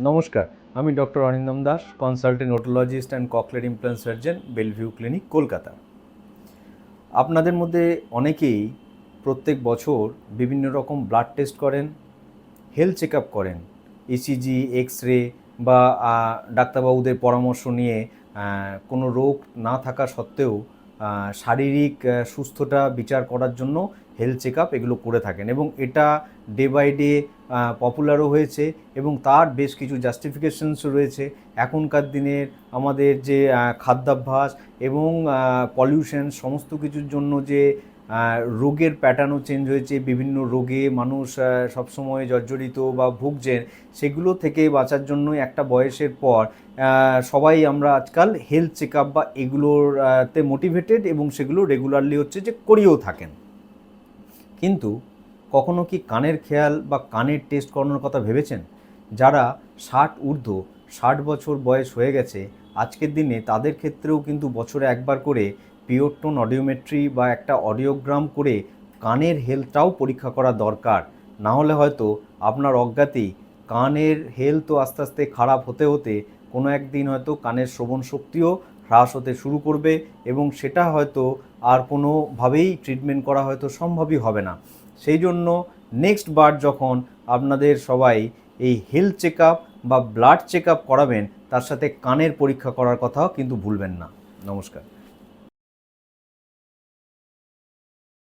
নমস্কার, আমি doctor Arindam Das, consultant otologist and cochlear implant surgeon, Bellevue clinic, Kolkata. আপনাদের মধ্যে অনেকেই প্রত্যেক বছর বিভিন্ন রকম ব্লাড টেস্ট করেন, হেলথ চেক আপ করেন, ইসিজি, এক্স রে বা ডাক্তারবাবুদের পরামর্শ নিয়ে কোনো রোগ না থাকা সত্ত্বেও শারীরিক সুস্থতা বিচার করার জন্য হেলথ চেক আপ এগুলো করে থাকেন, এবং এটা ডে বাই ডে পপুলারও হয়েছে এবং তার বেশ কিছু জাস্টিফিকেশনসও রয়েছে। এখনকার দিনের আমাদের যে খাদ্যাভ্যাস এবং পলিউশন সমস্ত কিছুর জন্য যে রোগের প্যাটার্নও চেঞ্জ হয়েছে, বিভিন্ন রোগে মানুষ সবসময় জর্জরিত বা ভুগছেন, সেগুলো থেকে বাঁচার জন্য একটা বয়সের পর সবাই আমরা আজকাল হেলথ চেক আপ বা এগুলোতে মোটিভেটেড এবং সেগুলো রেগুলারলি হচ্ছে যে করিয়েও থাকেন। কিন্তু কখনো কি কানের খেয়াল বা কানের টেস্ট করানোর কথা ভেবেছেন? যারা 60 ঊর্ধ্ব, 60 বছর বয়স হয়ে গেছে, আজকের দিনে তাদের ক্ষেত্রেও কিন্তু বছরে একবার করে পিওর টোন অডিওমেট্রি বা একটা অডিওগ্রাম করে কানের হেলথটাও পরীক্ষা করা দরকার। না হলে হয়তো আপনার অজ্ঞাতেই কানের হেলথও আস্তে আস্তে খারাপ হতে হতে কোনো একদিন হয়তো কানের শ্রবণ শক্তিও হ্রাস হতে শুরু করবে, এবং সেটা হয়তো আর কোনোভাবেই ট্রিটমেন্ট করা হয়তো সম্ভবই হবে না। সেই জন্য নেক্সট বার যখন আপনাদের সবাই এই হেলথ চেক আপ বা ব্লাড চেক আপ করাবেন, তার সাথে কানের পরীক্ষা করার কথাও কিন্তু ভুলবেন না। নমস্কার।